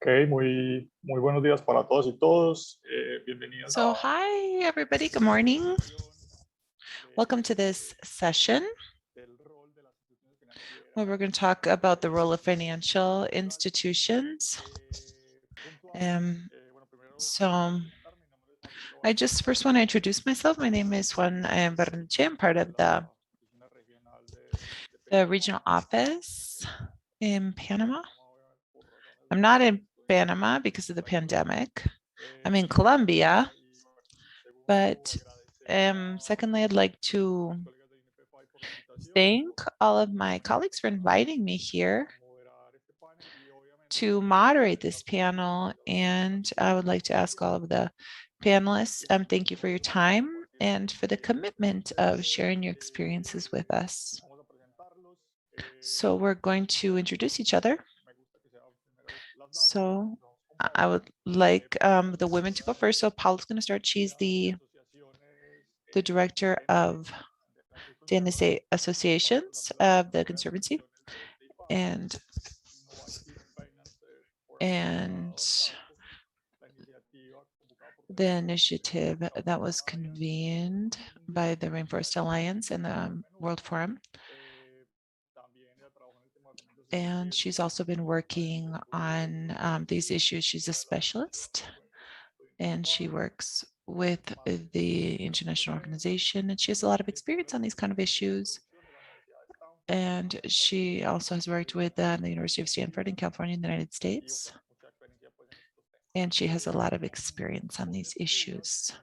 Ok, muy buenos días para todos y todos. Bienvenidos So hi, everybody. Good morning. Welcome to this session where we're going to talk about the role of financial institutions. So I just first want to introduce myself. My name is Juan Barneche. I'm part of the regional office in Panama. I'm not in Panama because of the pandemic. I'm in Colombia. But secondly, I'd like to thank all of my colleagues for inviting me here to moderate this panel. And I would like to ask all of the panelists, thank you for your time and for the commitment of sharing your experiences with us. So we're going to introduce each other. So I would like the women to go first. So Paula's going to start. She's the director of the NSA associations of the Conservancy. And the initiative that was convened by the Rainforest Alliance and the World Forum. And she's also been working on these issues. She's a specialist and she works with the international organization, and she has a lot of experience on these kind of issues. And she also has worked with the University of Stanford in California in the United States. And she has a lot of experience on these issues.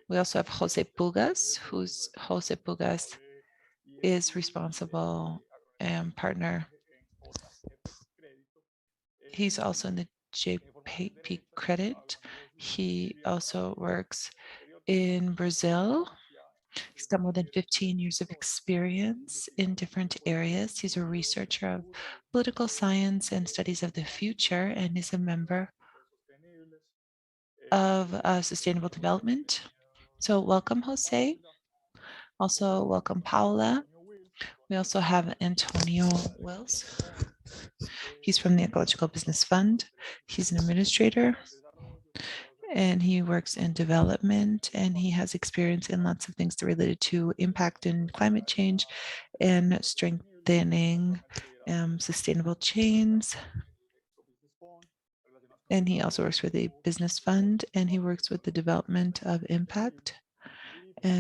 We also have Jose Bugas, Jose Bugas is responsible and partner. He's also in the JP Credit. He also works in Brazil. He's got more than 15 years of experience in different areas. He's a researcher of political science and studies of the future, and is a member of sustainable development. So welcome, Jose. Also welcome, Paula. We also have Antonio Wells. He's from the Ecological Business Fund. He's an administrator and he works in development, and he has experience in lots of things related to impact and climate change and strengthening sustainable chains. And he also works for the business fund, and he works with the development of impact,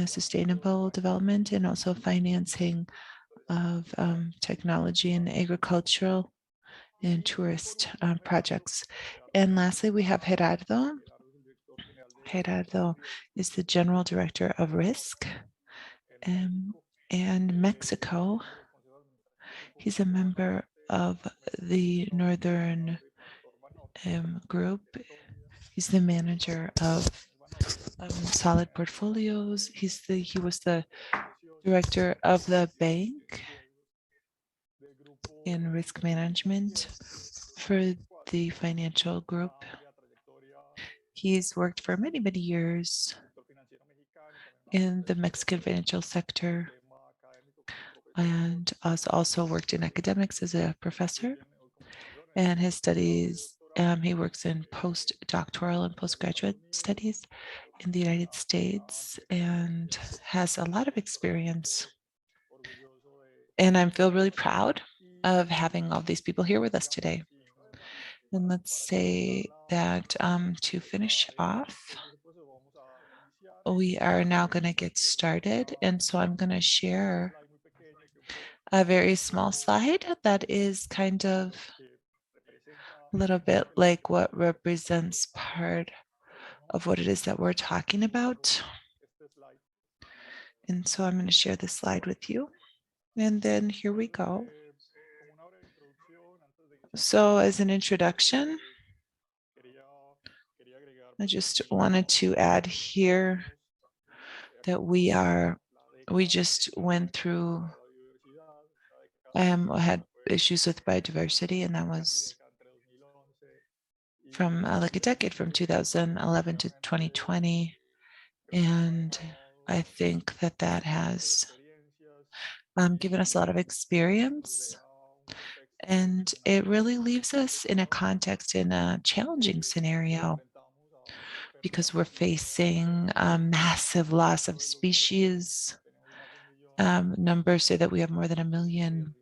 sustainable development, and also financing of technology and agricultural and tourist projects. And lastly, we have Gerardo. Gerardo is the General Director of Risk and Mexico. He's a member of the Northern Group. He's the manager of solid portfolios. He was the director of the bank in risk management for the financial group. He's worked for many, many years in the Mexican financial sector and has also worked in academics as a professor. And his studies, he works in postdoctoral and postgraduate studies in the United States and has a lot of experience. And I feel really proud of having all these people here with us today. And let's say that to finish off, we are now going to get started. And so I'm going to share a very small slide that is kind of a little bit like what represents part of what it is that we're talking about. And so I'm going to share this slide with you. And then here we go. So as an introduction, I just wanted to add here that we just went through, had issues with biodiversity, and that was from like a decade, from 2011 to 2020. And I think that has given us a lot of experience And it really leaves us in a context, in a challenging scenario, because we're facing a massive loss of species. Numbers say that we have more than 1 million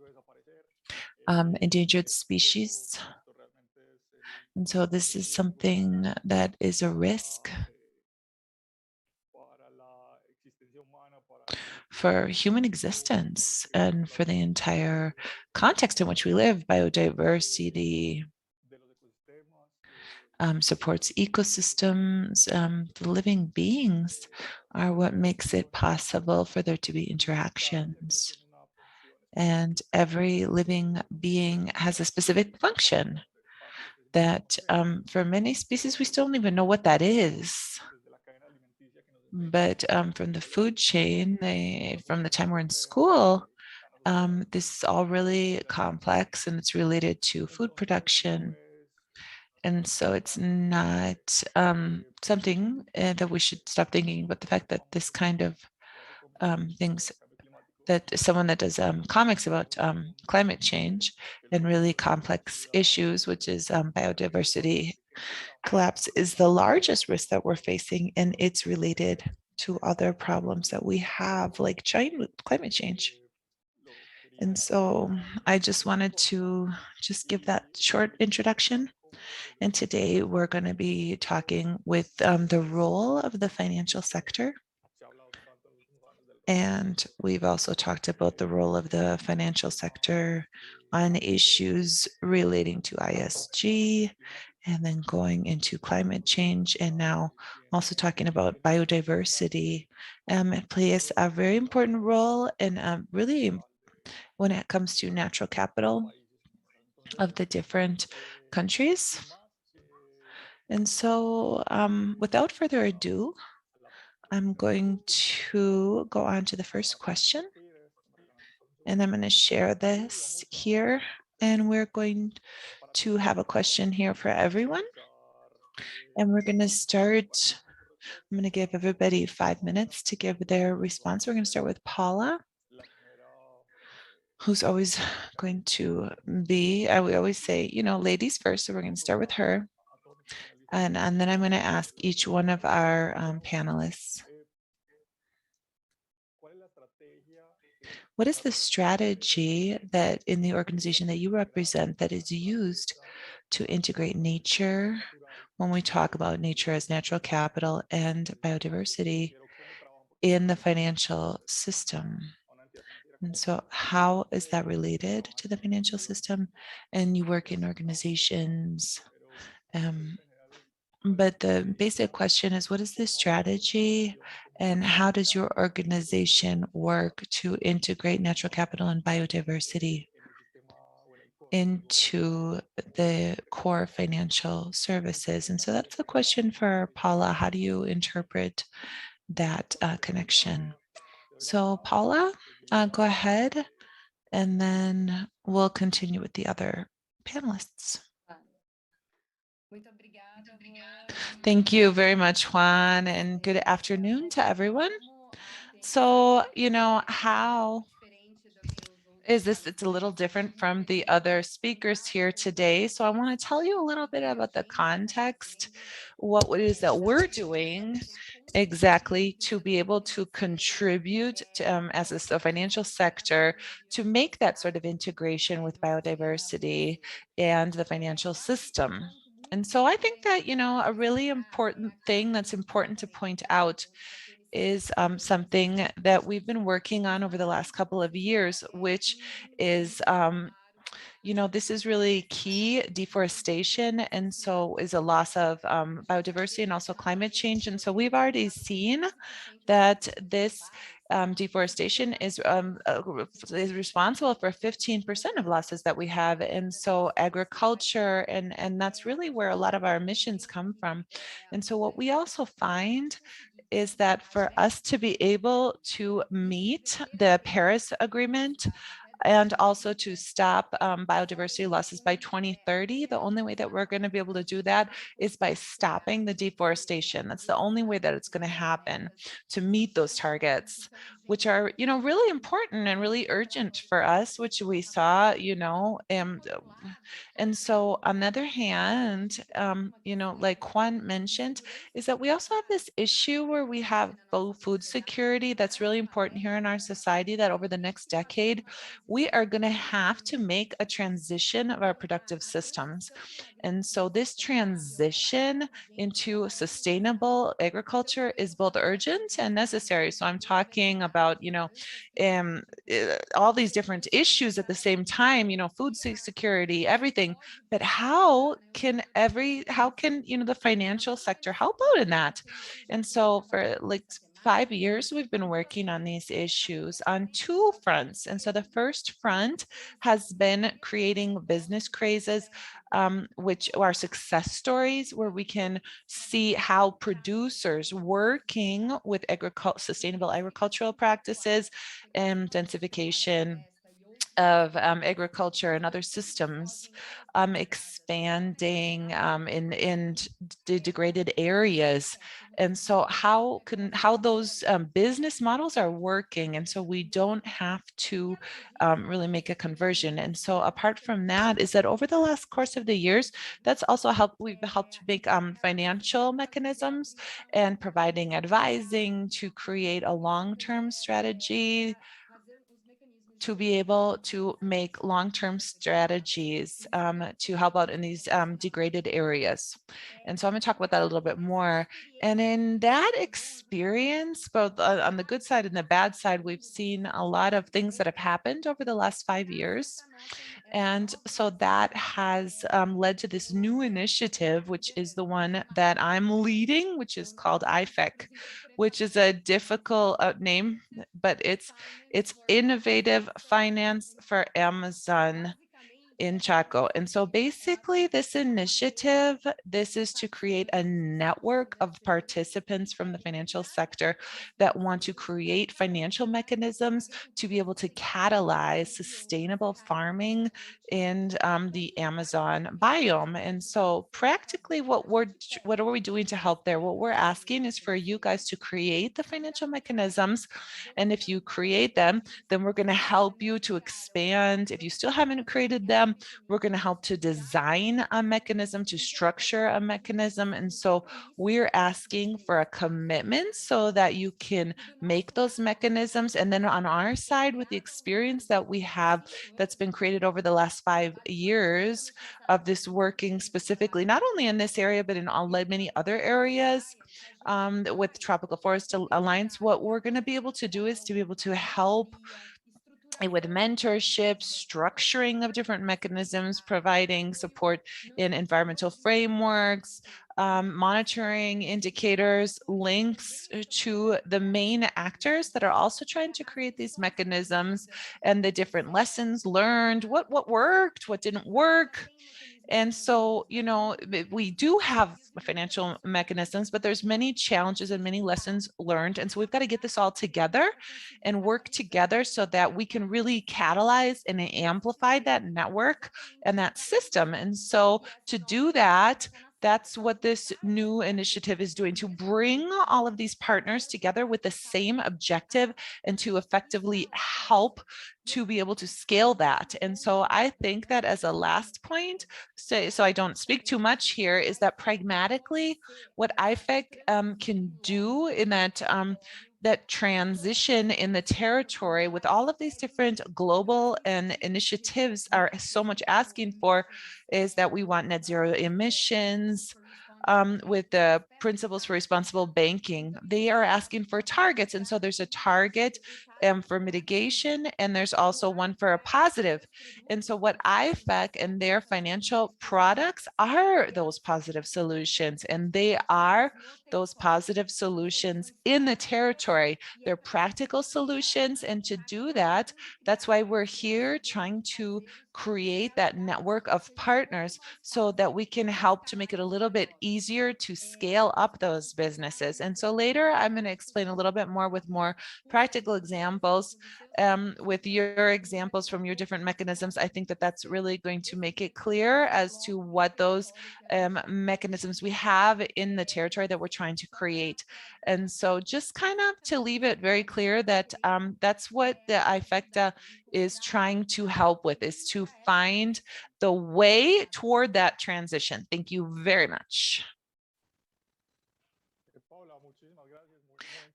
endangered species. And so this is something that is a risk for human existence and for the entire context in which we live. Biodiversity supports ecosystems. The living beings are what makes it possible for there to be interactions. And every living being has a specific function that for many species, we still don't even know what that is. But from the food chain, from the time we're in school, this is all really complex and it's related to food production. And so it's not something that we should stop thinking about, the fact that this kind of things, that someone that does comics about climate change and really complex issues, which is biodiversity collapse, is the largest risk that we're facing. And it's related to other problems that we have, like climate change. And so I just wanted to just give that short introduction. And today we're going to be talking with the role of the financial sector. And we've also talked about the role of the financial sector on issues relating to ISG, and then going into climate change, and now also talking about biodiversity. It plays a very important role in really when it comes to natural capital of the different countries. And so without further ado, I'm going to go on to the first question. And I'm going to share this here. And we're going to have a question here for everyone. And we're going to start. I'm going to give everybody 5 minutes to give their response. We're going to start with Paula, who's always going to be, we always say, ladies first. So we're going to start with her. And then I'm going to ask each one of our panelists, what is the strategy that in the organization that you represent that is used to integrate nature when we talk about nature as natural capital and biodiversity in the financial system? And so how is that related to the financial system? And you work in organizations. But the basic question is, what is the strategy and how does your organization work to integrate natural capital and biodiversity into the core financial services? And so that's the question for Paula. How do you interpret that connection? So Paula, go ahead, and then we'll continue with the other panelists. Thank you very much, Juan, and good afternoon to everyone. So, how is this? It's a little different from the other speakers here today. So I want to tell you a little bit about the context, what it is that we're doing exactly to be able to contribute to, as a financial sector, to make that sort of integration with biodiversity and the financial system. And so I think that, a really important thing that's important to point out is something that we've been working on over the last couple of years, which is this is really key, deforestation, and so is a loss of biodiversity and also climate change. And so we've already seen that this deforestation is responsible for 15% of losses that we have. And so agriculture, and that's really where a lot of our emissions come from. And so what we also find is that for us to be able to meet the Paris Agreement and also to stop biodiversity losses by 2030, the only way that we're going to be able to do that is by stopping the deforestation. That's the only way that it's going to happen to meet those targets. which are, really important and really urgent for us, which we saw, and so on the other hand, like Juan mentioned, is that we also have this issue where we have food security that's really important here in our society, that over the next decade, we are going to have to make a transition of our productive systems. And so this transition into sustainable agriculture is both urgent and necessary. So I'm talking about, all these different issues at the same time, food security, everything. But the financial sector help out in that? And so for like 5 years, we've been working on these issues on two fronts. And so the first front has been creating business crazes, which are success stories where we can see how producers working with sustainable agricultural practices, intensification of agriculture and other systems, expanding in degraded areas. And so how those business models are working, and so we don't have to really make a conversion. And so apart from that, is that over the last course of the years, that's also we've helped make financial mechanisms and providing advising to create a long-term strategy to be able to make long-term strategies to help out in these degraded areas. And so I'm going to talk about that a little bit more. And in that experience, both on the good side and the bad side, we've seen a lot of things that have happened over the last 5 years. And so that has led to this new initiative, which is the one that I'm leading, which is called IFEC, which is a difficult name, but it's Innovative Finance for Amazon in Chaco. And so basically this initiative, this is to create a network of participants from the financial sector that want to create financial mechanisms to be able to catalyze sustainable farming in the Amazon biome. And so practically what are we doing to help there? What we're asking is for you guys to create the financial mechanisms. And if you create them, then we're going to help you to expand. If you still haven't created them, we're going to help to design a mechanism, to structure a mechanism. And so we're asking for a commitment so that you can make those mechanisms. And then on our side, with the experience that we have that's been created over the last 5 years of this working specifically, not only in this area, but in many other areas, with Tropical Forest Alliance, what we're going to be able to do is to be able to help with mentorship, structuring of different mechanisms, providing support in environmental frameworks, monitoring indicators, links to the main actors that are also trying to create these mechanisms, and the different lessons learned, what worked, what didn't work. And so, we do have financial mechanisms, but there's many challenges and many lessons learned. And so we've got to get this all together and work together so that we can really catalyze and amplify that network and that system. And so to do that, that's what this new initiative is doing, to bring all of these partners together with the same objective and to effectively help to be able to scale that. And so I think that as a last point, so I don't speak too much here, is that pragmatically what IFEC can do in that transition in the territory with all of these different global and initiatives are so much asking for, is that we want net zero emissions, with the principles for responsible banking. They are asking for targets. And so there's a target for mitigation, and there's also one for a positive. And so what IFEC and their financial products are those positive solutions, and they are those positive solutions in the territory. They're practical solutions. And to do that, that's why we're here trying to create that network of partners so that we can help to make it a little bit easier to scale up those businesses. And so later, I'm going to explain a little bit more with more practical examples. With your examples from your different mechanisms, I think that that's really going to make it clear as to what those mechanisms we have in the territory that we're trying trying to create. And so just kind of to leave it very clear that that's what the IFECTA is trying to help with, is to find the way toward that transition. Thank you very much.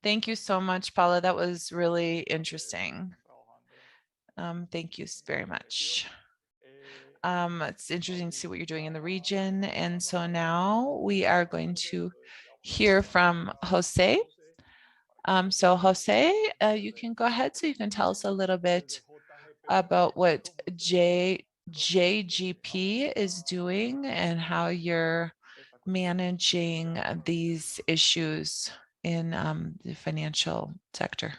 Thank you so much, Paula. That was really interesting. Thank you very much. It's interesting to see what you're doing in the region. And so now we are going to hear from Jose. So Jose, you can go ahead, so you can tell us a little bit about what JGP is doing and how you're managing these issues in the financial sector.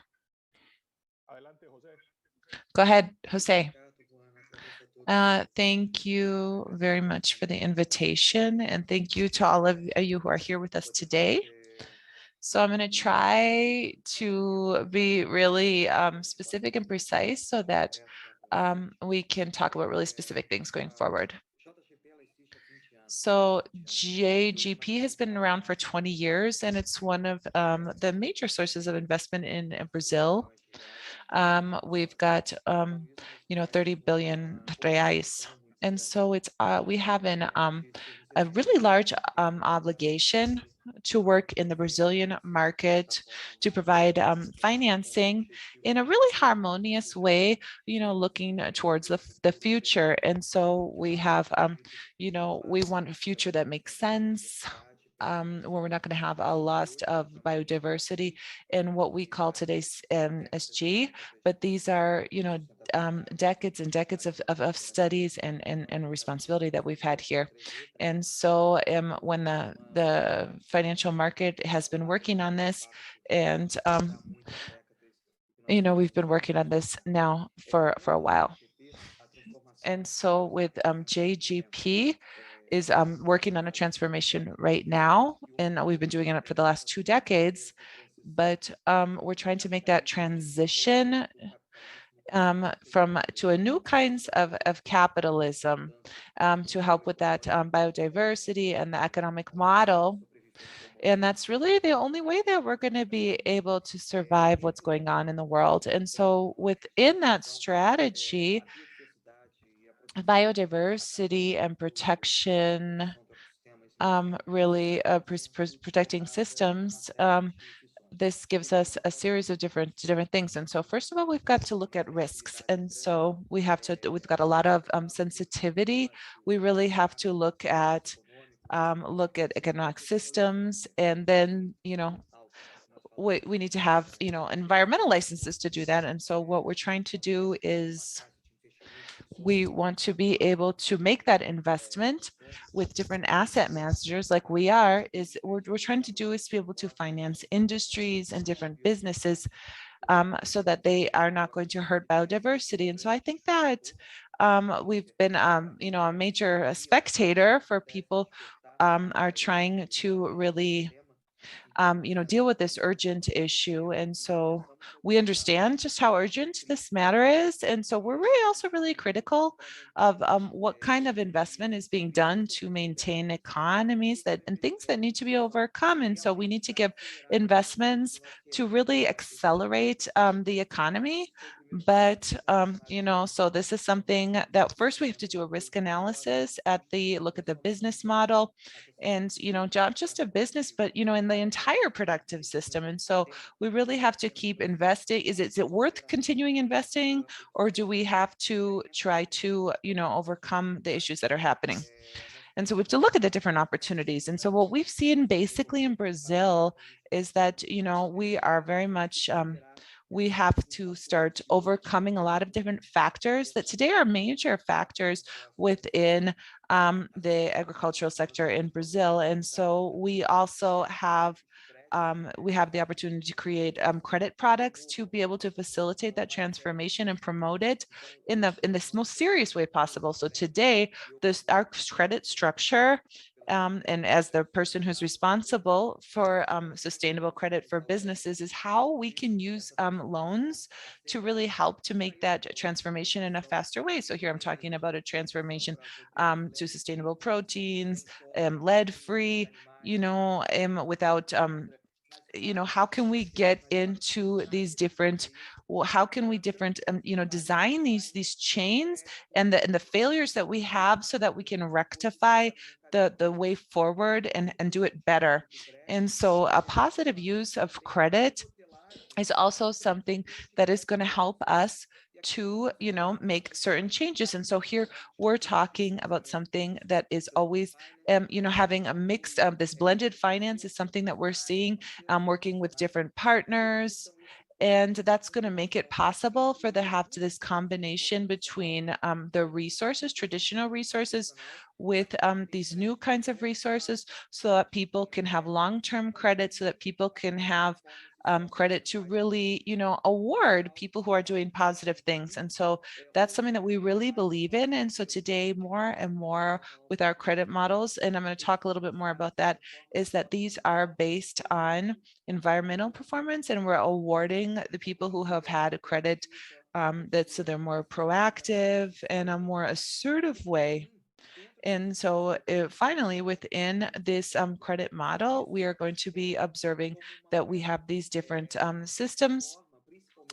Go ahead, Jose. Thank you very much for the invitation, and thank you to all of you who are here with us today. So I'm going to try to be really specific and precise so that we can talk about really specific things going forward. So JGP has been around for 20 years, and it's one of the major sources of investment in Brazil. We've got, 30 billion reais. And so it's we have a really large obligation to work in the Brazilian market to provide financing in a really harmonious way, looking towards the future. And so we have, we want a future that makes sense, where we're not going to have a loss of biodiversity in what we call today's SG, but these are, decades and decades of studies and responsibility that we've had here. And so when the financial market has been working on this, and we've been working on this now for a while. And so with JGP is working on a transformation right now, and we've been doing it for the last 2 decades, but we're trying to make that transition to a new kinds of capitalism to help with that biodiversity and the economic model. And that's really the only way that we're going to be able to survive what's going on in the world. And so within that strategy, biodiversity and protection, really protecting systems, this gives us a series of different things. And so first of all, we've got to look at risks. And so we've got a lot of sensitivity. We really have to look at economic systems, and then, we need to have, environmental licenses to do that. And so what we're trying to do is we want to be able to make that investment with different asset managers like we are, is we're trying to do is be able to finance industries and different businesses so that they are not going to hurt biodiversity. And so I think that we've been, a major spectator for people are trying to really deal with this urgent issue. And so we understand just how urgent this matter is. And so we're really also really critical of what kind of investment is being done to maintain economies and things that need to be overcome. And so we need to give investments to really accelerate the economy. But, so this is something that first we have to do a risk analysis look at the business model, and, not just a business, but, in the entire productive system. And so we really have to keep investing. Is it worth continuing investing, or do we have to try to, overcome the issues that are happening? And so we have to look at the different opportunities. And so what we've seen basically in Brazil is that, we are very much, we have to start overcoming a lot of different factors that today are major factors within the agricultural sector in Brazil. And so we also have the opportunity to create credit products to be able to facilitate that transformation and promote it in the most serious way possible. So today, our credit structure, and as the person who's responsible for sustainable credit for businesses, is how we can use loans to really help to make that transformation in a faster way. So here I'm talking about a transformation to sustainable proteins, lead-free, without how can we get into these different, how can we design these chains and the failures that we have so that we can rectify the way forward and do it better. And so a positive use of credit is also something that is going to help us to make certain changes. And so here we're talking about something that is always having a mix of this blended finance is something that we're seeing, working with different partners. And that's going to make it possible for the have to this combination between the resources, traditional resources, with these new kinds of resources, so that people can have long-term credit, so that people can have credit to really, award people who are doing positive things. And so that's something that we really believe in. And so today, more and more with our credit models, and I'm going to talk a little bit more about that, is that these are based on environmental performance, and we're awarding the people who have had a credit that's so they're more proactive and a more assertive way. And so finally, within this credit model, we are going to be observing that we have these different systems.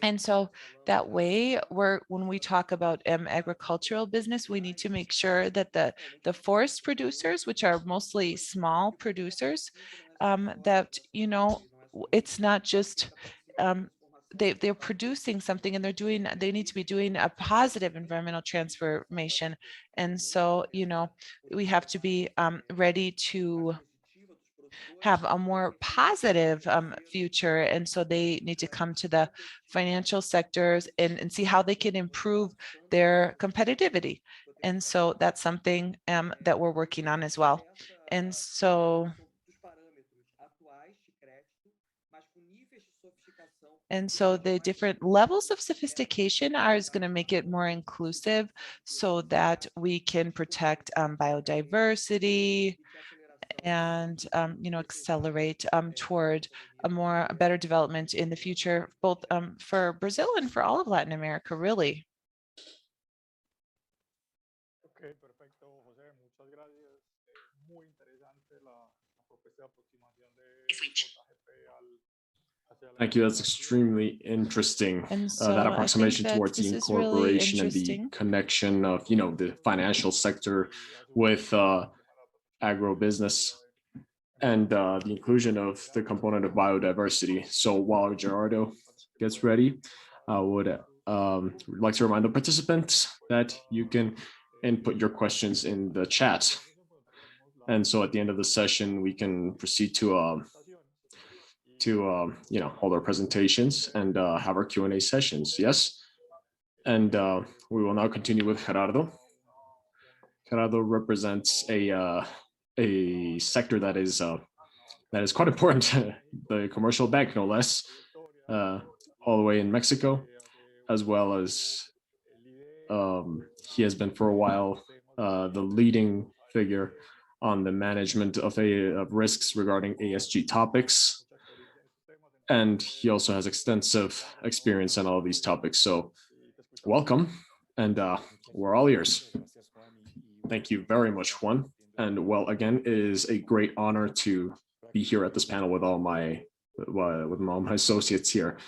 And so that way, when we talk about agricultural business, we need to make sure that the forest producers, which are mostly small producers, that, it's not just they're producing something, and they need to be doing a positive environmental transformation. And so, we have to be ready to have a more positive future. And so they need to come to the financial sectors and see how they can improve their competitivity. And so that's something that we're working on as well. And so the different levels of sophistication are going to make it more inclusive, so that we can protect biodiversity and accelerate toward a better development in the future, both for Brazil and for all of Latin America, really. Ok, perfecto, José, muchas gracias. Muy interesante la propuesta de aproximación de JGP Thank you. That's extremely interesting. And so that I think approximation that towards the this is really incorporation and the interesting. connection of, the financial sector with agribusiness, and the inclusion of the component of biodiversity. So while Gerardo gets ready, I would like to remind the participants that you can input your questions in the chat. And so at the end of the session, we can proceed to hold our presentations and have our Q&A sessions. Yes. And we will now continue with Gerardo. Gerardo represents a sector that is quite important, the commercial bank, no less, all the way in Mexico, as well as he has been for a while the leading figure on the management of risks regarding ESG topics. And he also has extensive experience on all these topics. So welcome, and we're all ears. Thank you very much, Juan. And well, again, it is a great honor to be here at this panel with all my associates here.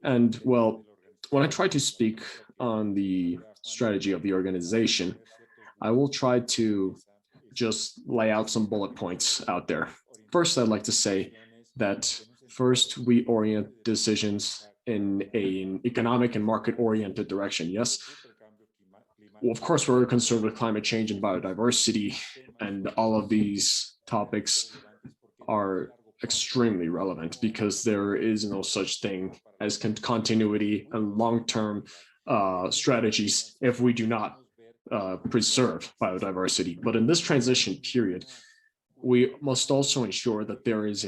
And well, when I try to speak on the strategy of the organization, I will try to just lay out some bullet points out there. First, I'd like to say that first, we orient decisions in an economic and market-oriented direction. Yes. Well, of course, we're concerned with climate change and biodiversity, and all of these topics are extremely relevant because there is no such thing as continuity and long-term strategies if we do not preserve biodiversity. But in this transition period, we must also ensure that there is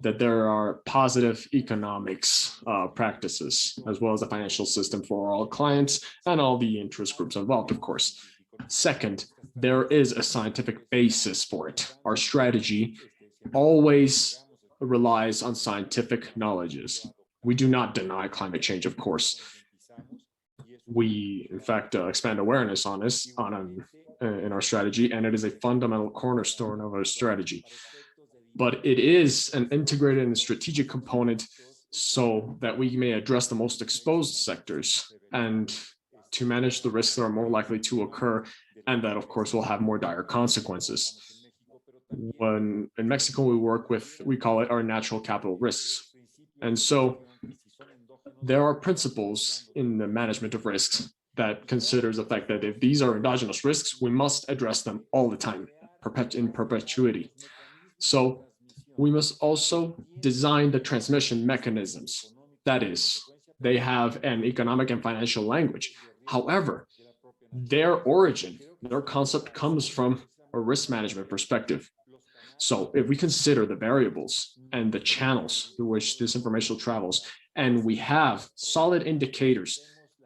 that there are positive economics practices, as well as a financial system for all clients and all the interest groups involved, of course. Second, there is a scientific basis for it. Our strategy always relies on scientific knowledges. We do not deny climate change, of course. We, in fact, expand awareness on this, in our strategy, and it is a fundamental cornerstone of our strategy. But it is an integrated and strategic component so that we may address the most exposed sectors and to manage the risks that are more likely to occur, and that, of course, will have more dire consequences. When in Mexico, we call it our natural capital risks. And so there are principles in the management of risks that considers the fact that if these are endogenous risks, we must address them all the time, in perpetuity. So we must also design the transmission mechanisms. That is, they have an economic and financial language. However, their origin, their concept comes from a risk management perspective. So if we consider the variables and the channels through which this information travels, and we have solid indicators,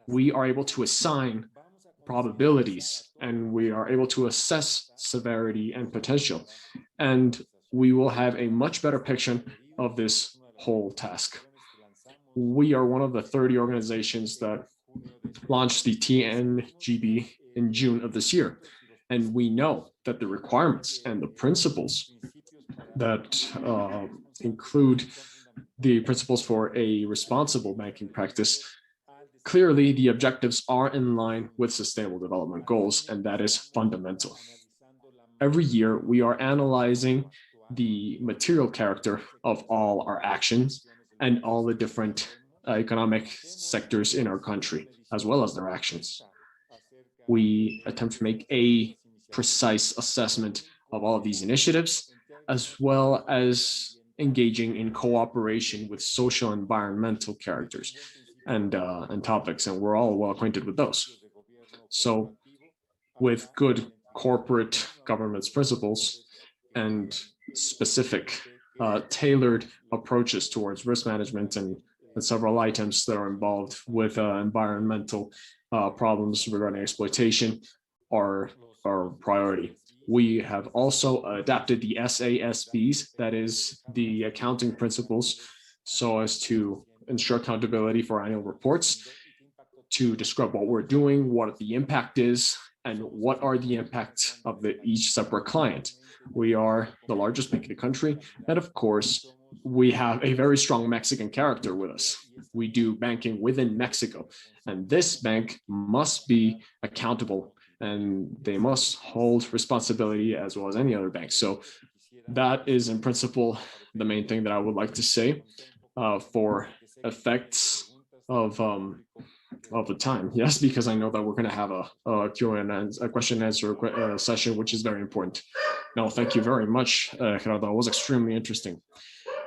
we are able to assign probabilities, and we are able to assess severity and potential. And we will have a much better picture of this whole task. We are one of the 30 organizations that launched the TNGB in June of this year. And we know that the requirements and the principles that include the principles for a responsible banking practice, clearly the objectives are in line with Sustainable Development Goals, and that is fundamental. Every year, we are analyzing the material character of all our actions and all the different economic sectors in our country, as well as their actions. We attempt to make a precise assessment of all of these initiatives, as well as engaging in cooperation with social and environmental characters and topics, and we're all well acquainted with those. So with good corporate governance principles and specific tailored approaches towards risk management and several items that are involved with environmental problems regarding exploitation are our priority. We have also adapted the SASBs, that is the accounting principles, so as to ensure accountability for annual reports, to describe what we're doing, what the impact is, and what are the impacts of each separate client. We are the largest bank in the country, and of course, we have a very strong Mexican character with us. We do banking within Mexico, and this bank must be accountable, and they must hold responsibility as well as any other bank. So that is in principle the main thing that I would like to say for effects of the time. Yes, because I know that we're going to have a question and answer session, which is very important. No, thank you very much, Gerardo. It was extremely interesting.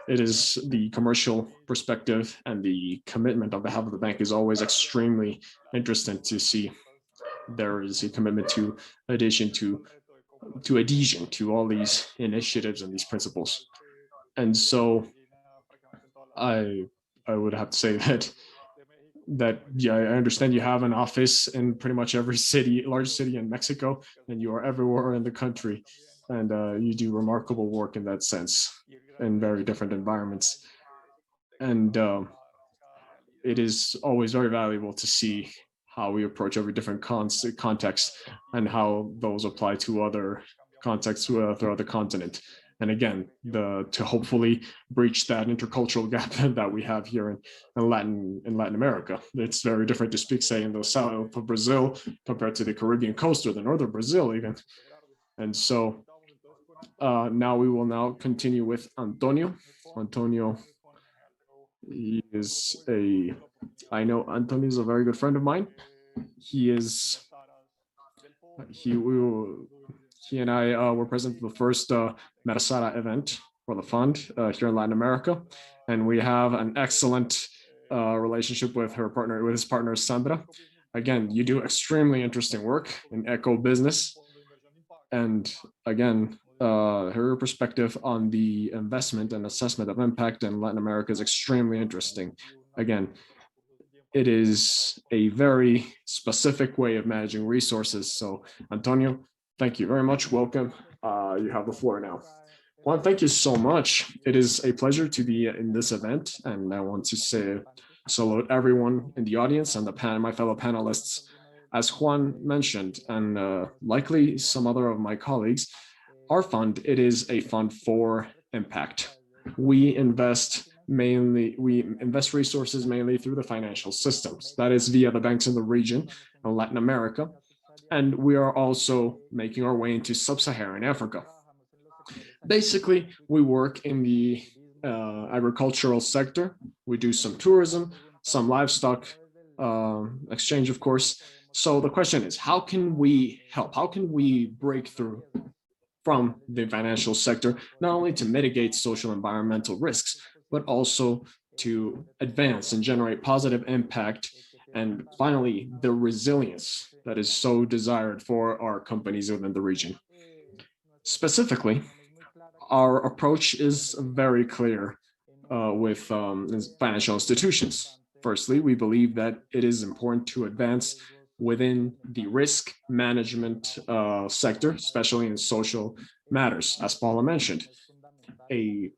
It is the commercial perspective and the commitment on behalf of the bank is always extremely interesting to see. There is a commitment to adhesion to all these initiatives and these principles. And so I would have to say that yeah, I understand you have an office in pretty much every large city in Mexico, and you are everywhere in the country, and you do remarkable work in that sense in very different environments. And it is always very valuable to see how we approach every different context and how those apply to other contexts throughout the continent. And again, to hopefully breach that intercultural gap that we have here in Latin America. It's very different to speak, say, in the south of Brazil compared to the Caribbean coast or the northern Brazil even. And so now we will continue with Antonio. Antonio, I know Antonio is a very good friend of mine. He and I were present at the first Metasara event for the fund here in Latin America, and we have an excellent relationship with his partner Sandra. Again, you do extremely interesting work in eco business, and again, her perspective on the investment and assessment of impact in Latin America is extremely interesting. Again, it is a very specific way of managing resources. So, Antonio, thank you very much. Welcome. You have the floor now. Well, thank you so much. It is a pleasure to be in this event, and I want to salute everyone in the audience and my fellow panelists. As Juan mentioned, and likely some other of my colleagues, our fund, it is a fund for impact. We invest resources mainly through the financial systems. That is via the banks in the region and Latin America. And we are also making our way into sub-Saharan Africa. Basically, we work in the agricultural sector. We do some tourism, some livestock exchange, of course. So the question is, how can we help? How can we break through from the financial sector, not only to mitigate social and environmental risks, but also to advance and generate positive impact, and finally, the resilience that is so desired for our companies within the region. Specifically, our approach is very clear with financial institutions. Firstly, we believe that it is important to advance within the risk management sector, especially in social matters. As Paula mentioned, a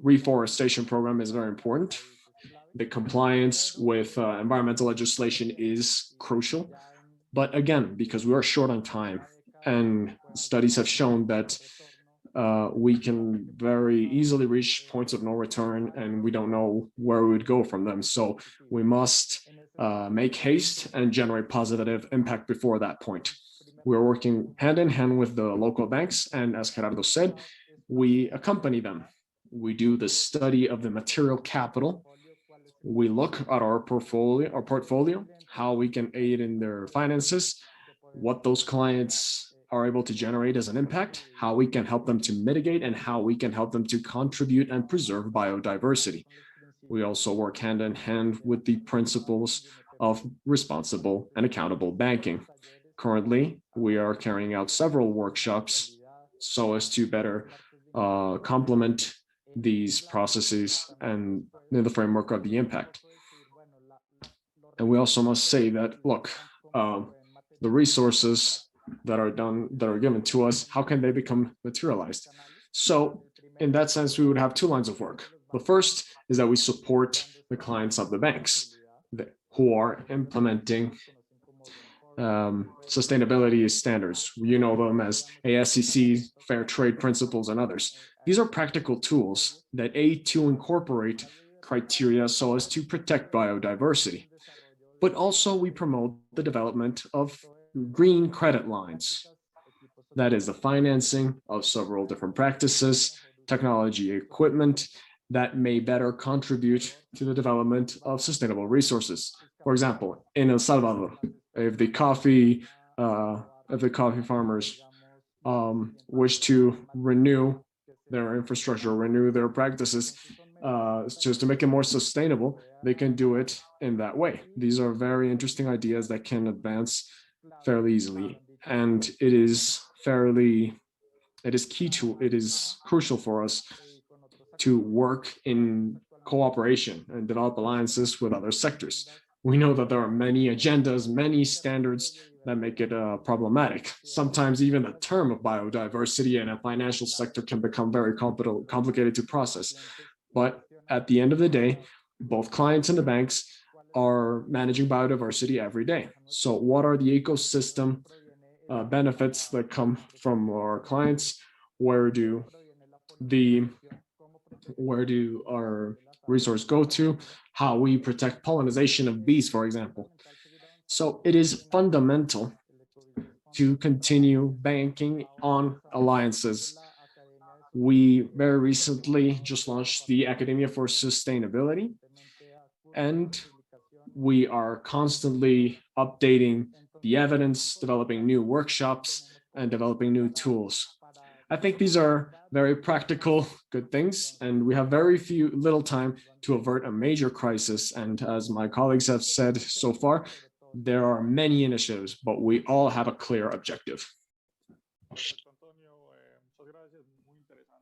reforestation program is very important. The compliance with environmental legislation is crucial. But again, because we are short on time, and studies have shown that we can very easily reach points of no return, and we don't know where we would go from them. So we must make haste and generate positive impact before that point. We're working hand in hand with the local banks, and as Gerardo said, we accompany them. We do the study of the material capital. We look at our portfolio, how we can aid in their finances, what those clients are able to generate as an impact, how we can help them to mitigate, and how we can help them to contribute and preserve biodiversity. We also work hand in hand with the principles of responsible and accountable banking. Currently, we are carrying out several workshops so as to better complement these processes and in the framework of the impact. And we also must say that, look, the resources that are given to us, how can they become materialized? So in that sense, we would have two lines of work. The first is that we support the clients of the banks who are implementing sustainability standards. You know them as ASCC, fair trade principles, and others. These are practical tools that aid to incorporate criteria so as to protect biodiversity. But also we promote the development of green credit lines. That is the financing of several different practices, technology, equipment that may better contribute to the development of sustainable resources. For example, in El Salvador, if the coffee farmers wish to renew their infrastructure, renew their practices, just to make it more sustainable, they can do it in that way. These are very interesting ideas that can advance fairly easily, and it is crucial for us to work in cooperation and develop alliances with other sectors. We know that there are many agendas, many standards that make it problematic. Sometimes even the term of biodiversity in a financial sector can become very complicated to process. But at the end of the day, both clients and the banks are managing biodiversity every day. So what are the ecosystem benefits that come from our clients? Where do our resources go to? How we protect pollination of bees, for example. So it is fundamental to continue banking on alliances. We very recently just launched the Academia for Sustainability, and we are constantly updating the evidence, developing new workshops, and developing new tools. I think these are very practical, good things, and we have very little time to avert a major crisis. And as my colleagues have said so far, there are many initiatives, but we all have a clear objective.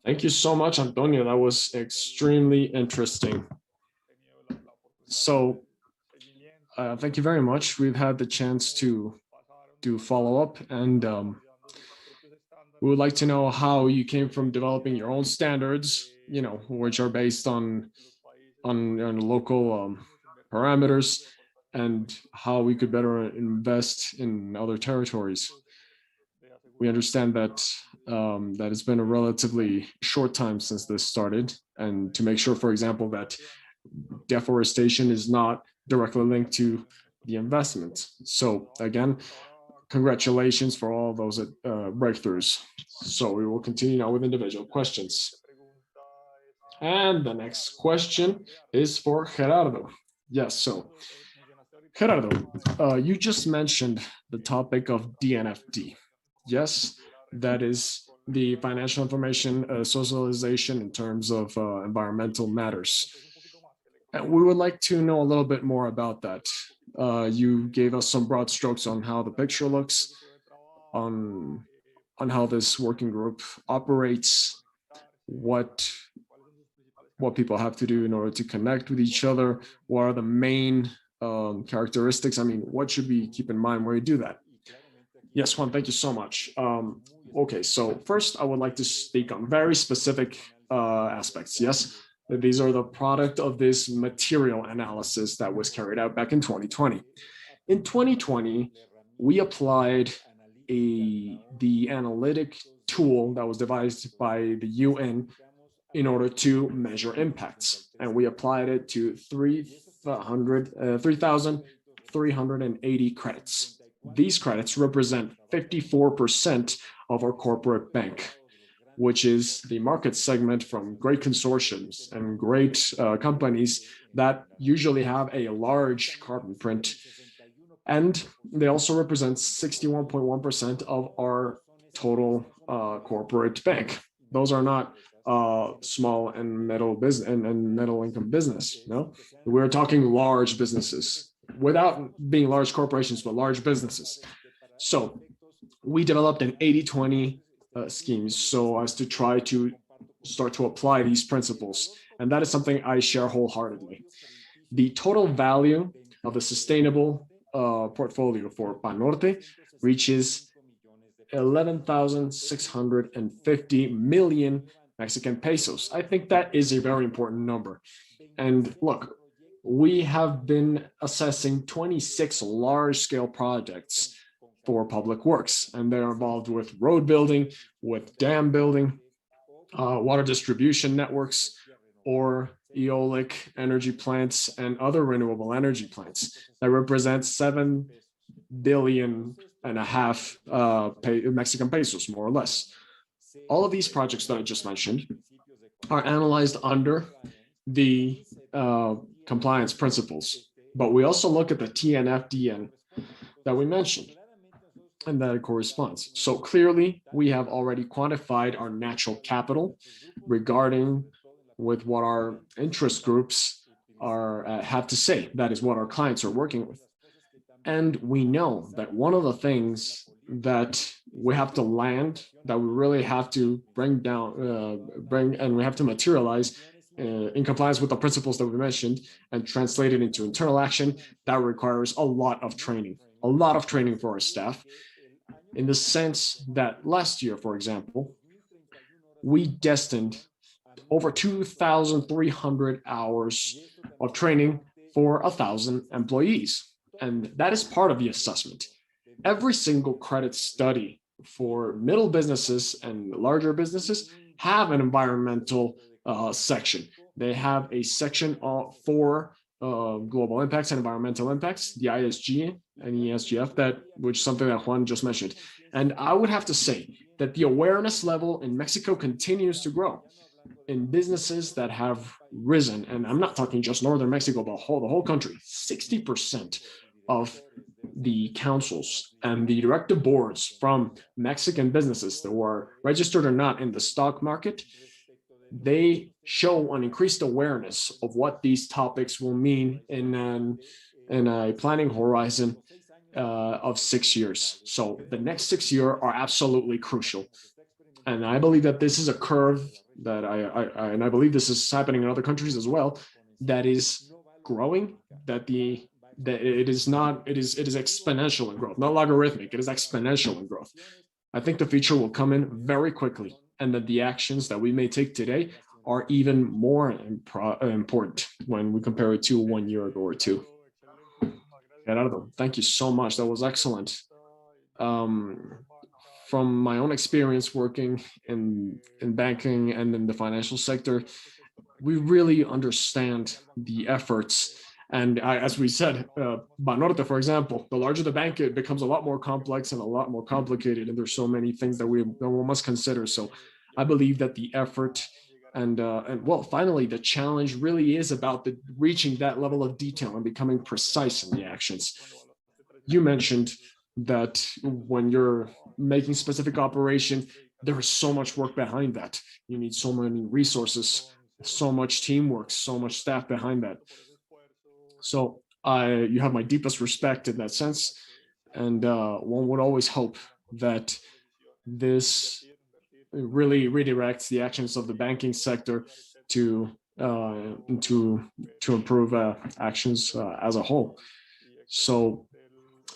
Thank you so much, Antonio. That was extremely interesting. So thank you very much. We've had the chance to follow up, and we would like to know how you came from developing your own standards, which are based on local parameters, and how we could better invest in other territories. We understand that that it's been a relatively short time since this started, and to make sure, for example, that deforestation is not directly linked to the investment. So again, congratulations for all those breakthroughs. So we will continue now with individual questions. And the next question is for Gerardo. Yes, so Gerardo, you just mentioned the topic of DNFD. Yes, that is the financial information socialization in terms of environmental matters. And we would like to know a little bit more about that. You gave us some broad strokes on how the picture looks, on how this working group operates, what people have to do in order to connect with each other, what are the main characteristics. I mean, what should we keep in mind when we do that? Yes, Juan, thank you so much. Okay, so first I would like to speak on very specific aspects. Yes, these are the product of this material analysis that was carried out back in 2020. In 2020, we applied the analytic tool that was devised by the UN in order to measure impacts. And we applied it to 3,380 credits. These credits represent 54% of our corporate bank, which is the market segment from great consortiums and great companies that usually have a large carbon print. And they also represent 61.1% of our total corporate bank. Those are not small and middle business and middle income business. No, we're talking large businesses without being large corporations, but large businesses. So we developed an 80-20 scheme so as to try to start to apply these principles. And that is something I share wholeheartedly. The total value of the sustainable portfolio for Banorte reaches 11,650 million Mexican pesos. I think that is a very important number. And look, we have been assessing 26 large-scale projects for public works, and they're involved with road building, with dam building, water distribution networks, or eolic energy plants and other renewable energy plants that represent 7.5 billion Mexican pesos, more or less. All of these projects that I just mentioned are analyzed under the compliance principles, but we also look at the TNFDN that we mentioned, and that it corresponds. So clearly, we have already quantified our natural capital regarding with what our interest groups have to say. That is what our clients are working with. And we know that one of the things that we have to land, that we really have to bring down, and we have to materialize in compliance with the principles that we mentioned and translate it into internal action, that requires a lot of training for our staff, in the sense that last year, for example, we destined over 2,300 hours of training for 1,000 employees. And that is part of the assessment. Every single credit study for middle businesses and larger businesses have an environmental section. They have a section for global impacts and environmental impacts, the ISG and ESGF, which is something that Juan just mentioned. And I would have to say that the awareness level in Mexico continues to grow in businesses that have risen. And I'm not talking just Northern Mexico, but the whole country. 60% of the councils and the directive boards from Mexican businesses that were registered or not in the stock market, they show an increased awareness of what these topics will mean in a planning horizon of 6 years. So the next 6 years are absolutely crucial. And I believe that this is a curve that I believe this is happening in other countries as well, that is growing, that it is exponential in growth, not logarithmic, it is exponential in growth. I think the future will come in very quickly, and that the actions that we may take today are even more important when we compare it to 1 year ago or two. Gerardo, thank you so much. That was excellent. From my own experience working in banking and in the financial sector, we really understand the efforts. And as we said, Banorte, for example, the larger the bank, it becomes a lot more complex and a lot more complicated. And there's so many things that we must consider. So I believe that the effort and well, finally, the challenge really is about reaching that level of detail and becoming precise in the actions. You mentioned that when you're making specific operation, there is so much work behind that. You need so many resources, so much teamwork, so much staff behind that. So you have my deepest respect in that sense. And one would always hope that this really redirects the actions of the banking sector to improve actions as a whole. So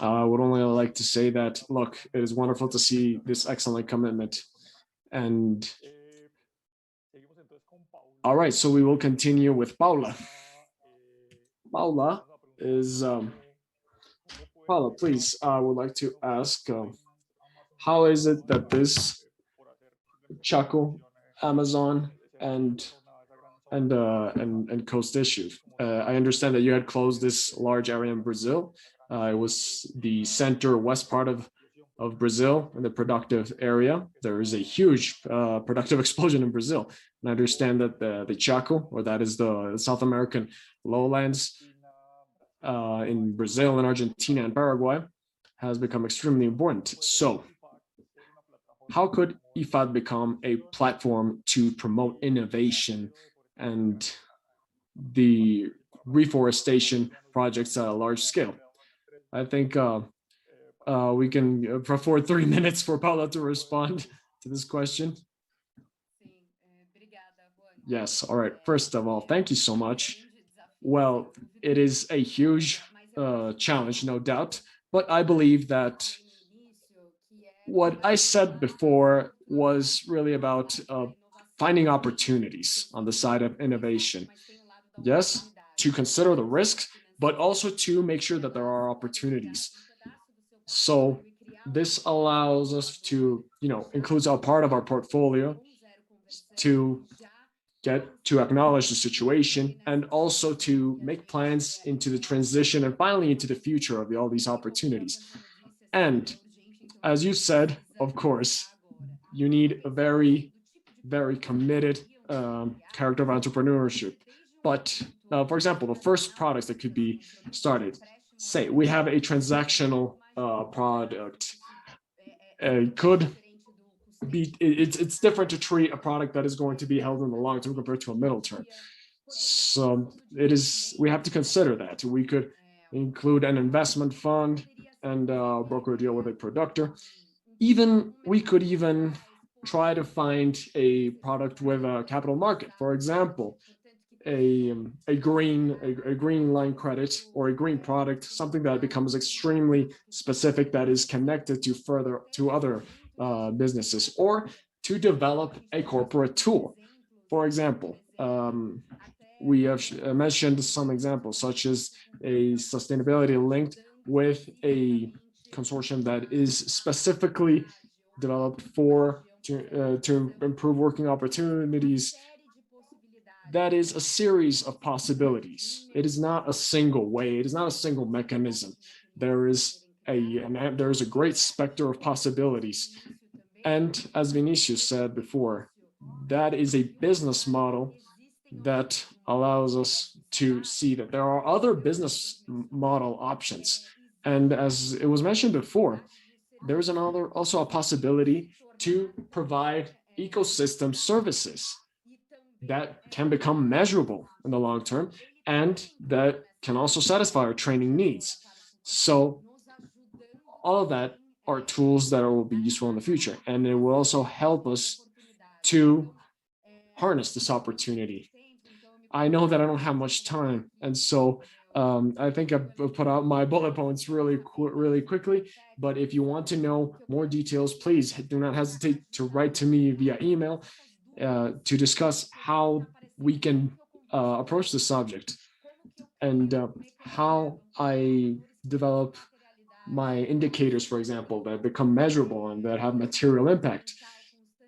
I would only like to say that, look, it is wonderful to see this excellent commitment. And all right, so we will continue with Paula. Paula is, Paula, please, I would like to ask, how is it that this Chaco, Amazon, and coast issue? I understand that you had closed this large area in Brazil. It was the center west part of Brazil in the productive area. There is a huge productive explosion in Brazil. And I understand that the Chaco, or that is the South American lowlands in Brazil and Argentina and Paraguay, has become extremely important. So how could IFAD become a platform to promote innovation and the reforestation projects at a large scale? I think we can afford 3 minutes for Paula to respond to this question. Yes, all right. First of all, thank you so much. Well, it is a huge challenge, no doubt, but I believe that what I said before was really about finding opportunities on the side of innovation. Yes, to consider the risks, but also to make sure that there are opportunities. So this allows us to, includes a part of our portfolio to acknowledge the situation and also to make plans into the transition and finally into the future of all these opportunities. And as you said, of course, you need a very, very committed character of entrepreneurship. But for example, the first products that could be started, say we have a transactional product. It could be, it's different to treat a product that is going to be held in the long term compared to a middle term. So we have to consider that. We could include an investment fund and broker deal with a producer. We could even try to find a product with a capital market. For example, a green line credit or a green product, something that becomes extremely specific that is connected to other businesses, or to develop a corporate tool. For example, we have mentioned some examples, such as a sustainability linked with a consortium that is specifically developed to improve working opportunities. That is a series of possibilities. It is not a single way. It is not a single mechanism. There is a great specter of possibilities. And as Vinicius said before, that is a business model that allows us to see that there are other business model options. And as it was mentioned before, there is also a possibility to provide ecosystem services that can become measurable in the long term and that can also satisfy our training needs. So all of that are tools that will be useful in the future, and it will also help us to harness this opportunity. I know that I don't have much time, and so I think I've put out my bullet points really quickly, but if you want to know more details, please do not hesitate to write to me via email to discuss how we can approach the subject and how I develop my indicators, for example, that become measurable and that have material impact.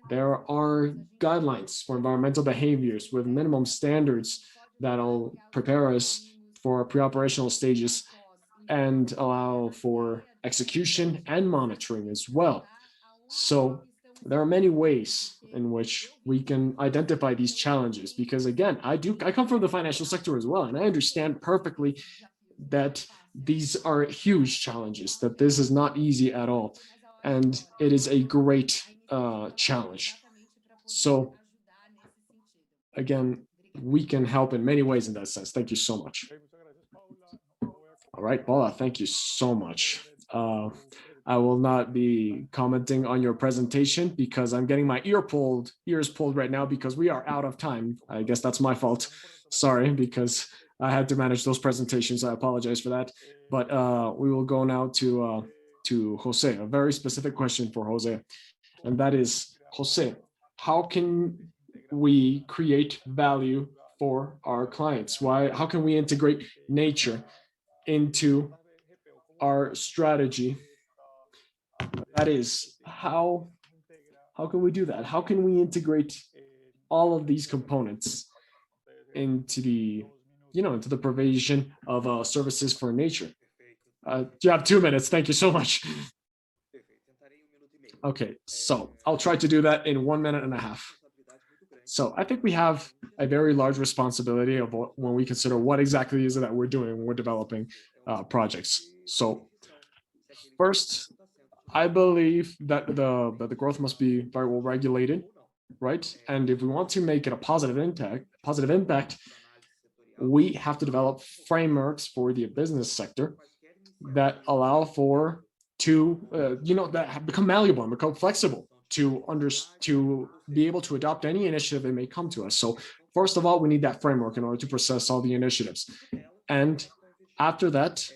There are guidelines for environmental behaviors with minimum standards that'll prepare us for pre-operational stages and allow for execution and monitoring as well. So there are many ways in which we can identify these challenges, because again, I come from the financial sector as well, and I understand perfectly that these are huge challenges, that this is not easy at all. And it is a great challenge. So again, we can help in many ways in that sense. Thank you so much. All right, Paula, thank you so much. I will not be commenting on your presentation because I'm getting my ears pulled right now because we are out of time. I guess that's my fault. Sorry, because I had to manage those presentations. I apologize for that. But we will go now to Jose, a very specific question for Jose. And that is, Jose, how can we create value for our clients? How can we integrate nature into our strategy? That is, how can we do that? How can we integrate all of these components into the, into the provision of services for nature? You have 2 minutes. Thank you so much. Okay, so I'll try to do that in 1.5 minutes. So I think we have a very large responsibility of when we consider what exactly is it that we're doing when we're developing projects. So first, I believe that the growth must be very well regulated, right? And if we want to make it a positive impact, we have to develop frameworks for the business sector that allow for that become malleable and become flexible to be able to adopt any initiative that may come to us. So first of all, we need that framework in order to process all the initiatives. And after that,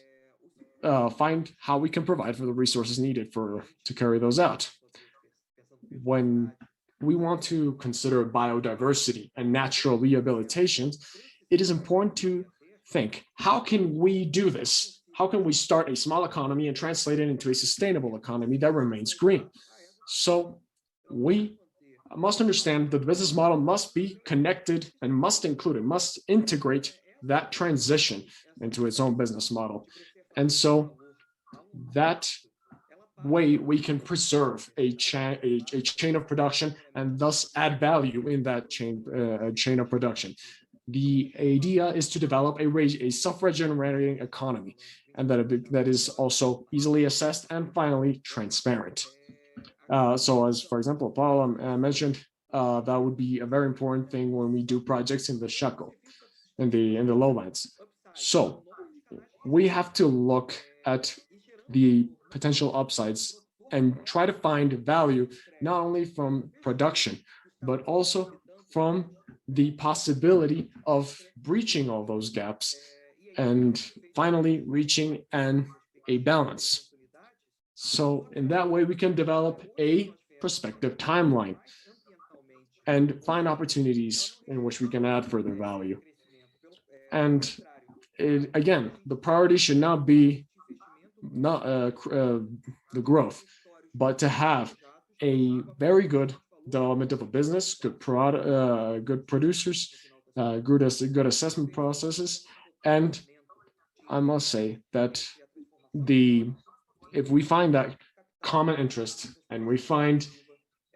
find how we can provide for the resources needed to carry those out. When we want to consider biodiversity and natural rehabilitation, it is important to think, how can we do this? How can we start a small economy and translate it into a sustainable economy that remains green? So we must understand that the business model must be connected and must integrate that transition into its own business model. And so that way we can preserve a chain of production and thus add value in that chain of production. The idea is to develop a self-regenerating economy, and that is also easily assessed and finally transparent. So as, for example, Paula mentioned, that would be a very important thing when we do projects in the Chaco, in the lowlands. So we have to look at the potential upsides and try to find value not only from production, but also from the possibility of breaching all those gaps and finally reaching a balance. So in that way, we can develop a prospective timeline and find opportunities in which we can add further value. And again, the priority should not be the growth, but to have a very good development of a business, good producers, good assessment processes. And I must say that if we find that common interest and we find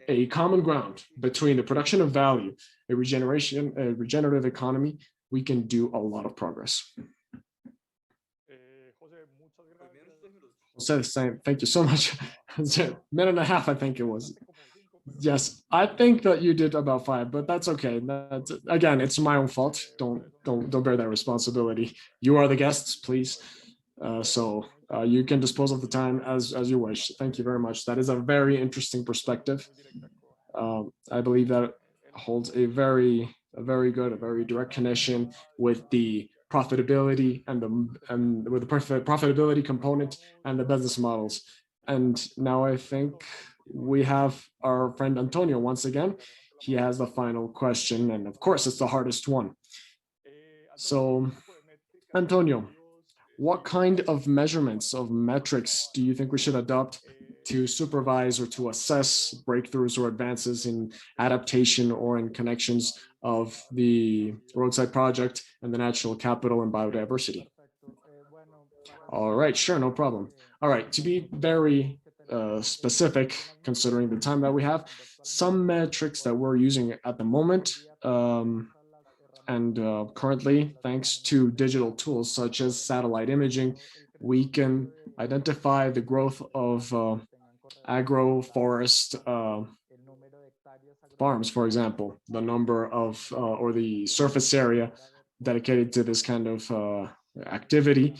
a common ground between the production of value, a regenerative economy, we can do a lot of progress. So thank you so much. 1.5 minutes, I think it was. Yes, I think that you did about 5, but that's okay. Again, it's my own fault. Don't bear that responsibility. You are the guests, please. So you can dispose of the time as you wish. Thank you very much. That is a very interesting perspective. I believe that holds a very direct connection with the profitability and with the profitability component and the business models. And now I think we have our friend Antonio once again. He has the final question, and of course it's the hardest one. So Antonio, what kind of measurements of metrics do you think we should adopt to supervise or to assess breakthroughs or advances in adaptation or in connections of the roadside project and the natural capital and biodiversity? All right, sure, no problem. All right, to be very specific, considering the time that we have, some metrics that we're using at the moment and currently, thanks to digital tools such as satellite imaging, we can identify the growth of agroforest farms, for example, the number of or the surface area dedicated to this kind of activity.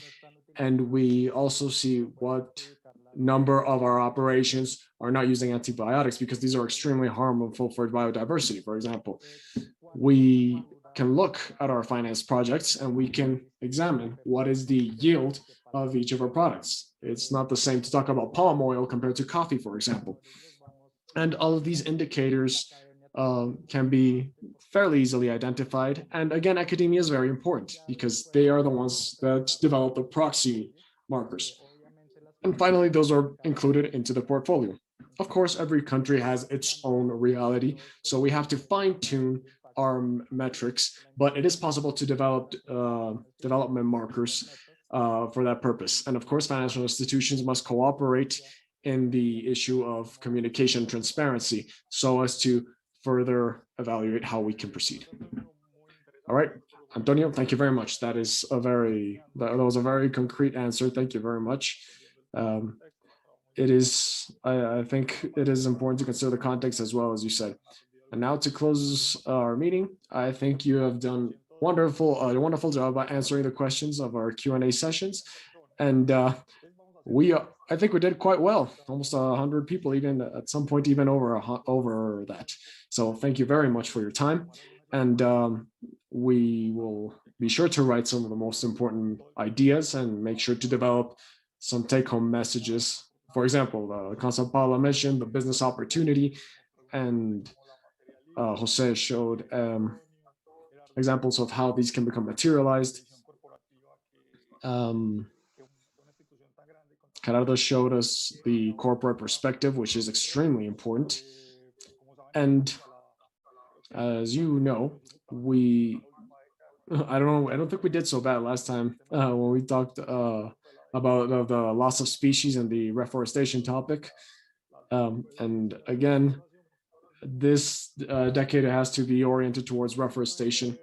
And we also see what number of our operations are not using antibiotics, because these are extremely harmful for biodiversity. For example, we can look at our finance projects and we can examine what is the yield of each of our products. It's not the same to talk about palm oil compared to coffee, for example. And all of these indicators can be fairly easily identified. And again, academia is very important because they are the ones that develop the proxy markers. And finally, those are included into the portfolio. Of course, every country has its own reality, so we have to fine-tune our metrics, but it is possible to develop development markers for that purpose. And of course, financial institutions must cooperate in the issue of communication transparency so as to further evaluate how we can proceed. All right, Antonio, thank you very much. That was a very concrete answer. Thank you very much. I think it is important to consider the context as well, as you said. And now to close our meeting, I think you have done a wonderful job by answering the questions of our Q&A sessions. And I think we did quite well, almost 100 people, even at some point, even over that. So thank you very much for your time. And we will be sure to write some of the most important ideas and make sure to develop some take-home messages. For example, the concept Paula mentioned, the business opportunity, and Jose showed examples of how these can become materialized. Gerardo showed us the corporate perspective, which is extremely important. And as you know, I don't think we did so bad last time when we talked about the loss of species and the reforestation topic. And again, this decade has to be oriented towards reforestation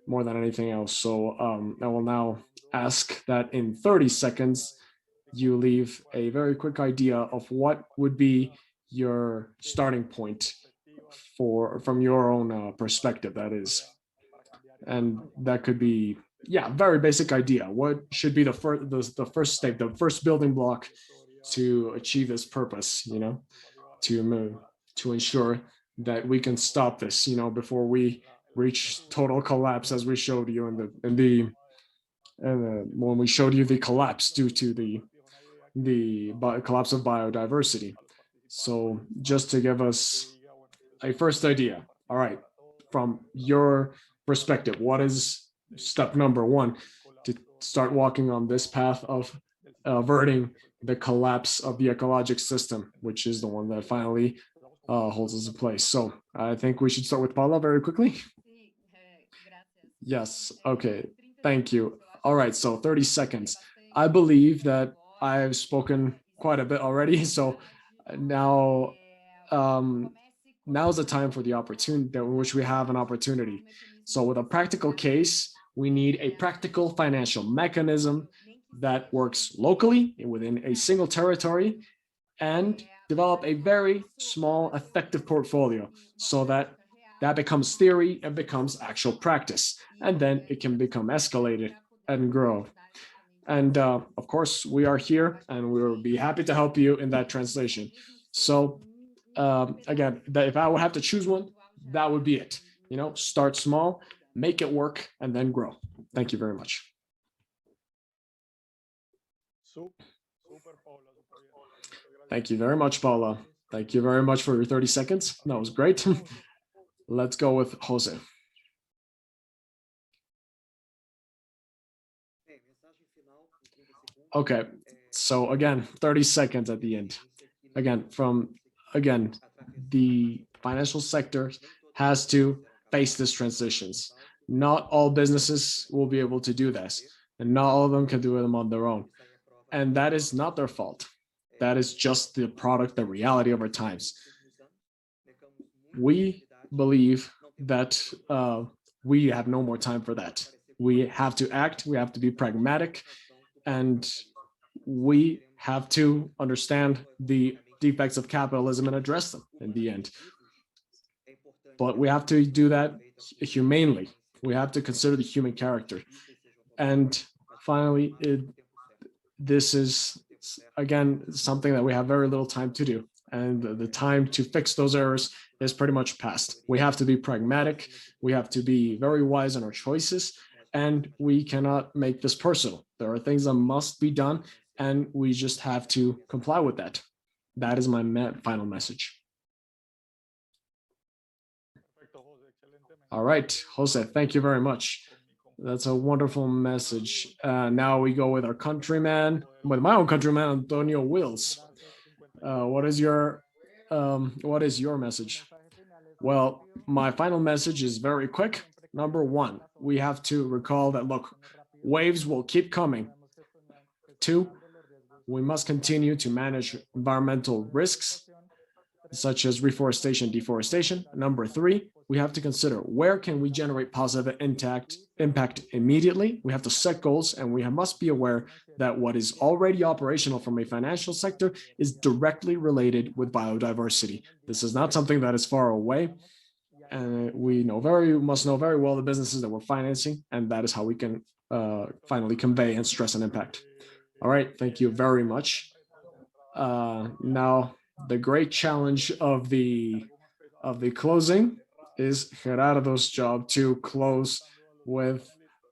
more than anything else. So I will now ask that in 30 seconds, you leave a very quick idea of what would be your starting point from your own perspective, that is. And that could be, very basic idea. What should be the first step, the first building block to achieve this purpose, to ensure that we can stop this, before we reach total collapse, as we showed you when we showed you the collapse due to the collapse of biodiversity. So just to give us a first idea, all right, from your perspective, what is step number one to start walking on this path of averting the collapse of the ecologic system, which is the one that finally holds us in place? So I think we should start with Paula very quickly. Yes, okay, thank you. All right, so 30 seconds. I believe that I've spoken quite a bit already, so now now's the time for the opportunity in which we have an opportunity. So with a practical case, we need a practical financial mechanism that works locally within a single territory and develop a very small, effective portfolio so that becomes theory and becomes actual practice. And then it can become escalated and grow. And of course, we are here and we will be happy to help you in that translation. So again, if I would have to choose one, that would be it. Start small, make it work, and then grow. Thank you very much. Thank you very much, Paula. Thank you very much for your 30 seconds. That was great. Let's go with Jose. Okay, so again, 30 seconds at the end. Again, the financial sector has to face these transitions. Not all businesses will be able to do this, and not all of them can do them on their own. And that is not their fault. That is just the product, the reality of our times. We believe that we have no more time for that. We have to act, we have to be pragmatic, and we have to understand the defects of capitalism and address them in the end. But we have to do that humanely. We have to consider the human character. And finally, this is, again, something that we have very little time to do. And the time to fix those errors is pretty much past. We have to be pragmatic. We have to be very wise in our choices. And we cannot make this personal. There are things that must be done, and we just have to comply with that. That is my final message. All right, Jose, thank you very much. That's a wonderful message. Now we go with our countryman, with my own countryman, Antonio Wills. What is your message? Well, my final message is very quick. Number one, we have to recall that, look, waves will keep coming. Two, we must continue to manage environmental risks, such as reforestation, deforestation. Number three, we have to consider where can we generate positive impact immediately. We have to set goals, and we must be aware that what is already operational from a financial sector is directly related with biodiversity. This is not something that is far away. And we must know very well the businesses that we're financing, and that is how we can finally convey and stress an impact. All right, thank you very much. Now, the great challenge of the closing is Gerardo's job to close with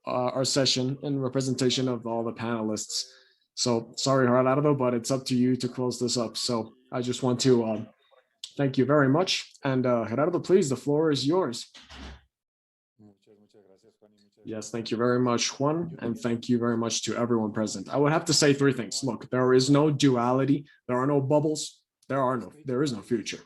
our session in representation of all the panelists. So sorry, Gerardo, but it's up to you to close this up. So I just want to thank you very much. And Gerardo, please, the floor is yours. Yes, thank you very much, Juan, and thank you very much to everyone present. I would have to say three things. Look, there is no duality. There are no bubbles. There is no future.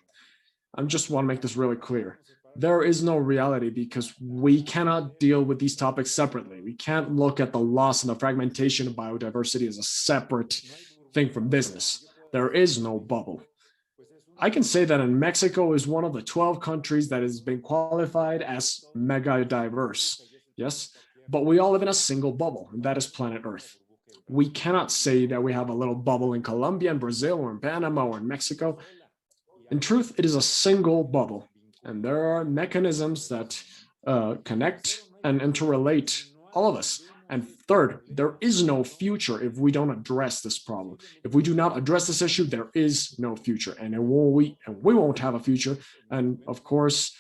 I just want to make this really clear. There is no reality because we cannot deal with these topics separately. We can't look at the loss and the fragmentation of biodiversity as a separate thing from business. There is no bubble. I can say that in Mexico is one of the 12 countries that has been qualified as mega diverse. Yes, but we all live in a single bubble, and that is planet Earth. We cannot say that we have a little bubble in Colombia, in Brazil, or in Panama, or in Mexico. In truth, it is a single bubble, and there are mechanisms that connect and interrelate all of us. And third, there is no future if we don't address this problem. If we do not address this issue, there is no future, and we won't have a future. And of course,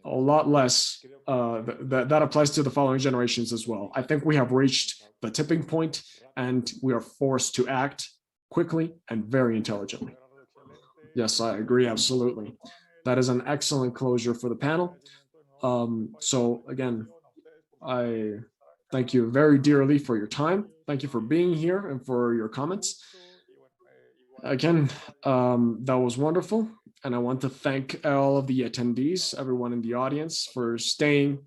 a lot less. That applies to the following generations as well. I think we have reached the tipping point, and we are forced to act quickly and very intelligently. Yes, I agree, absolutely. That is an excellent closure for the panel. So again, I thank you very dearly for your time. Thank you for being here and for your comments. Again, that was wonderful. And I want to thank all of the attendees, everyone in the audience, for staying.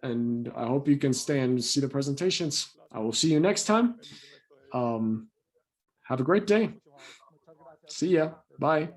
And I hope you can stay and see the presentations. I will see you next time. Have a great day. See ya. Bye.